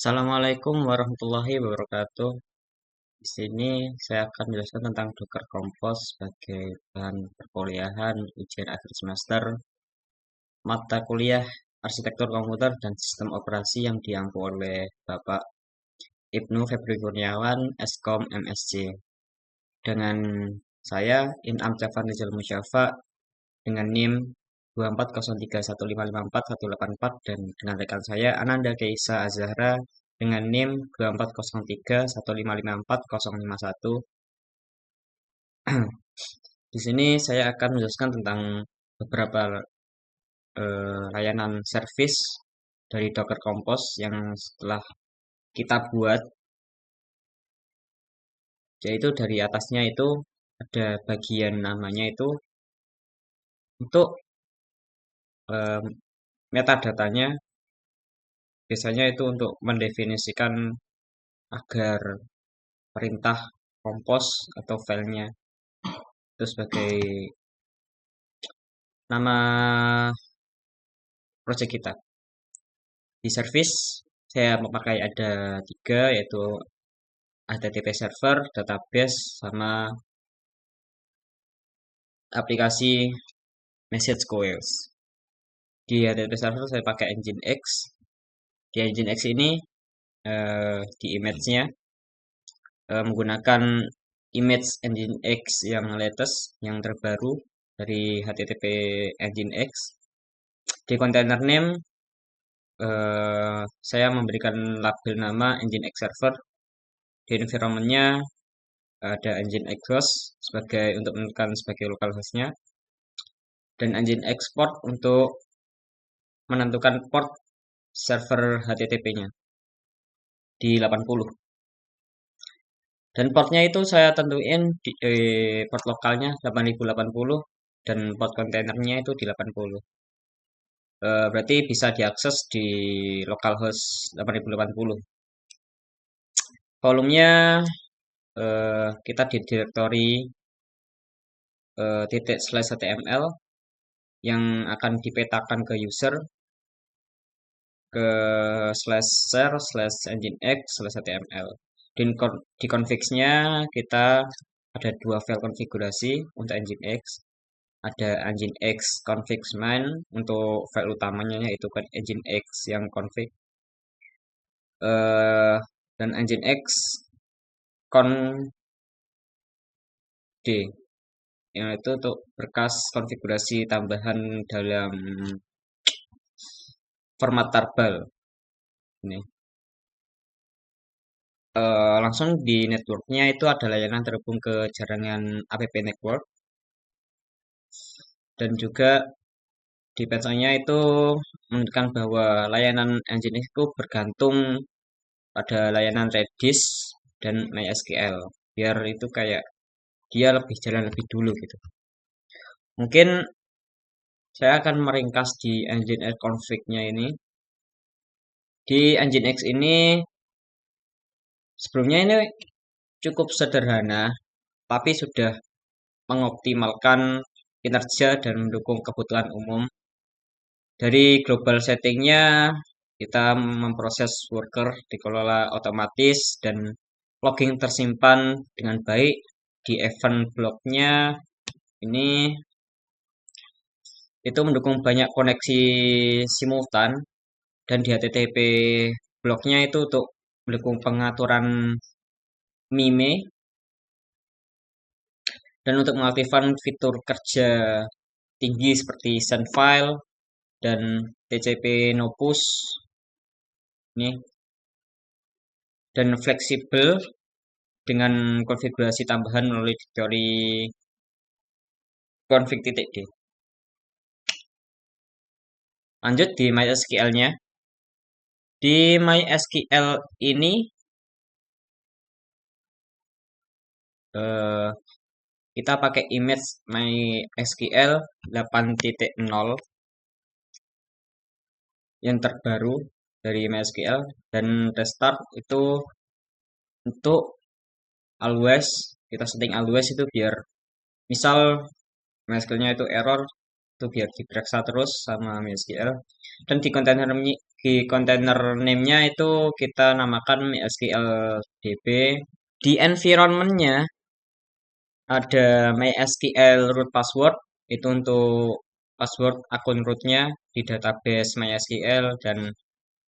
Assalamualaikum warahmatullahi wabarakatuh. Di sini saya akan menjelaskan tentang Docker Compose sebagai bahan perkuliahan ujian akhir semester mata kuliah Arsitektur Komputer dan Sistem Operasi yang diampu oleh Bapak Ibnu Febri Kurniawan, Eskom MSc. Dengan saya Inam Jafar Nizal Musyafa dengan NIM 24031554 dan dengan rekan saya Ananda Keisa Azahra dengan NIM 2403155401. Di sini saya akan menjelaskan tentang beberapa layanan service dari Docker Compose yang setelah kita buat, yaitu dari atasnya itu ada bagian namanya itu untuk metadatanya. Biasanya itu untuk mendefinisikan agar perintah compose atau filenya itu sebagai nama project kita. Di service saya memakai ada tiga, yaitu HTTP server, database, sama aplikasi message queues. Di HTTP server saya pakai Nginx. Di Nginx ini di image-nya menggunakan image Nginx yang latest, yang terbaru dari HTTP Nginx. Di container name saya memberikan label nama Nginx server. Di environment-nya ada Nginx host untuk menentukan sebagai local host-nya, dan Nginx port untuk menentukan port server HTTP-nya di 80. Dan portnya itu saya tentuin di port lokalnya 8080 dan port kontainernya itu di 80. Berarti bisa diakses di localhost 8080. Volumenya kita di direktori /html yang akan dipetakan ke user, ke /share/nginx/html. Di configs-nya kita ada dua file konfigurasi untuk Nginx. Ada Nginx config main untuk file utamanya, yaitu kan Nginx yang config, dan Nginx cond yang itu untuk berkas konfigurasi tambahan dalam format tarbal. Ini langsung di networknya itu ada layanan terhubung ke jaringan app network, dan juga di pensanya itu menunjukkan bahwa layanan Nginx itu bergantung pada layanan Redis dan MySQL, biar itu kayak dia lebih jalan lebih dulu gitu. Mungkin saya akan meringkas di Nginx config-nya ini. Di Nginx ini sebelumnya ini cukup sederhana, tapi sudah mengoptimalkan kinerja dan mendukung kebutuhan umum. Dari global settingnya, kita memproses worker dikelola otomatis dan logging tersimpan dengan baik. Di event block-nya ini itu mendukung banyak koneksi simultan, dan di HTTP block-nya itu untuk mendukung pengaturan MIME, dan untuk mengaktifkan fitur kerja tinggi seperti send file dan TCP no push ini, dan fleksibel dengan konfigurasi tambahan melalui teori config.d. Lanjut di MySQL-nya. Di MySQL ini kita pakai image MySQL 8.0 yang terbaru dari MySQL, dan restart itu untuk always. Kita setting always itu biar misal MySQL-nya itu error, itu biar diperiksa terus sama MySQL. Dan di Di container name-nya itu kita namakan MySQL DB. Di environment-nya ada MySQL root password, itu untuk password akun rootnya di database MySQL, dan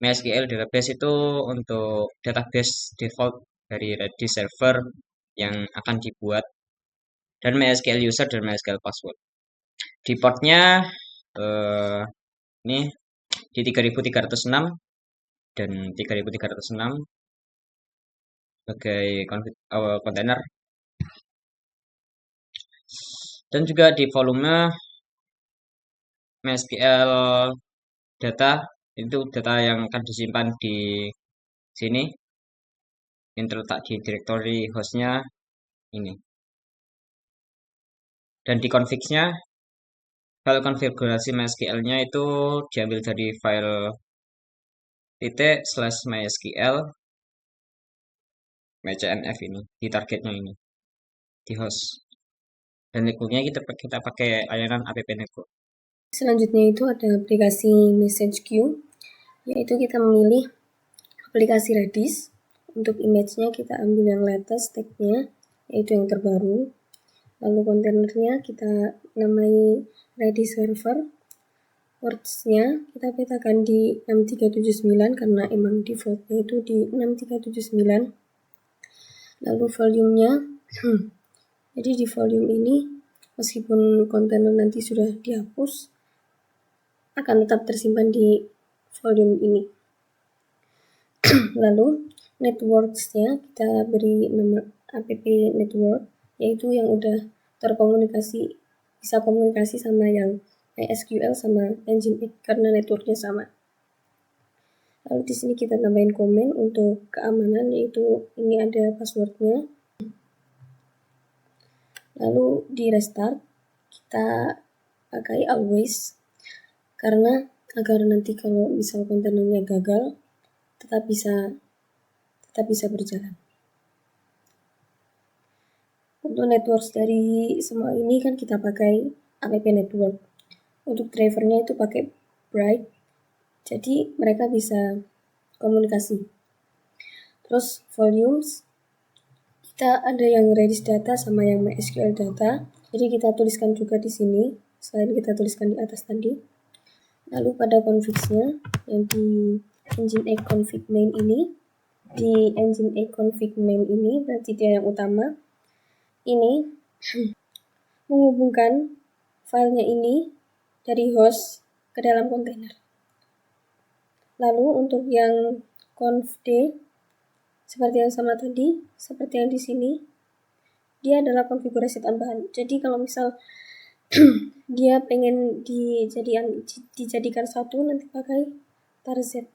MySQL database itu untuk database default dari Redis server yang akan dibuat, dan MySQL user dan MySQL password. Di portnya eh, ini di 3306 dan 3306 sebagai kontainer, dan juga di volume MySQL data, itu data yang akan disimpan di sini yang terletak di directory hostnya ini. Dan di config-nya, file konfigurasi MySQL-nya itu diambil dari file /mysql mycnf ini di targetnya ini di host, dan networknya kita pakai layanan app network. Selanjutnya itu ada aplikasi message queue, yaitu kita memilih aplikasi Redis. Untuk image-nya kita ambil yang latest tag-nya, yaitu yang terbaru. Lalu kontainernya kita namai Redis server. Ports-nya kita petakan di 6379 karena emang default-nya itu di 6379. Lalu volume-nya, jadi di volume ini meskipun kontainer nanti sudah dihapus, akan tetap tersimpan di volume ini. Lalu networks-nya kita beri nama app network, yaitu yang udah terkomunikasi, bisa komunikasi sama yang MySQL sama Nginx karena networknya sama. Lalu di sini kita tambahin komen untuk keamanan, yaitu ini ada passwordnya. Lalu di restart kita pakai always, karena agar nanti kalau misal kontainernya gagal tetap bisa berjalan. Untuk network dari semua ini kan kita pakai app network. Untuk drivernya itu pakai Bright, jadi mereka bisa komunikasi. Terus volumes, kita ada yang Redis data sama yang MySQL data, jadi kita tuliskan juga di sini selain kita tuliskan di atas tadi. Lalu pada configs-nya yang di Nginx config main ini, berarti dia yang utama. Ini menghubungkan filenya ini dari host ke dalam kontainer. Lalu untuk yang confd, seperti yang sama tadi, seperti yang di sini, dia adalah konfigurasi tambahan. Jadi kalau misal dia pengen dijadikan satu, nanti pakai tar-z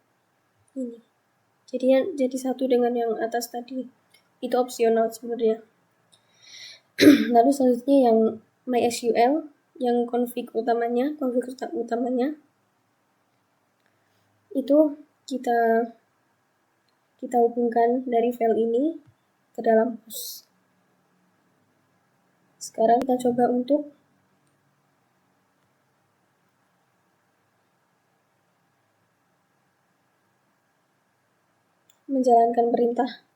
ini. Jadi satu dengan yang atas tadi. Itu opsional sebenarnya. Lalu selanjutnya yang MySQL, yang config utamanya itu kita hubungkan dari file ini ke dalam host. Sekarang kita coba untuk menjalankan perintah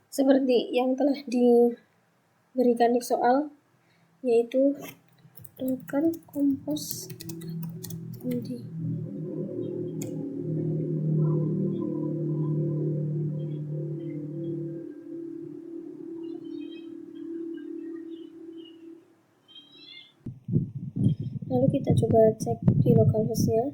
seperti yang telah diberikan di soal, yaitu docker compose md. Lalu kita coba cek di localhost-nya.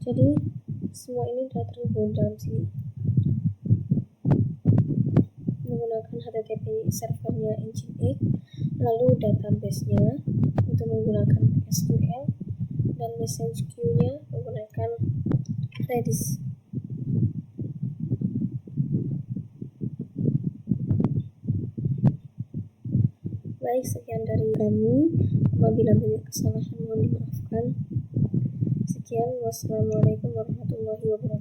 Jadi semua ini sudah terhubung dalam sini menggunakan HTTP servernya Nginx, lalu database-nya itu menggunakan MySQL, dan message queue-nya menggunakan Redis. Baik, sekian dari kami. Apabila banyak kesalahan mohon dimaafkan. Sekian, wassalamualaikum warahmatullahi wabarakatuh.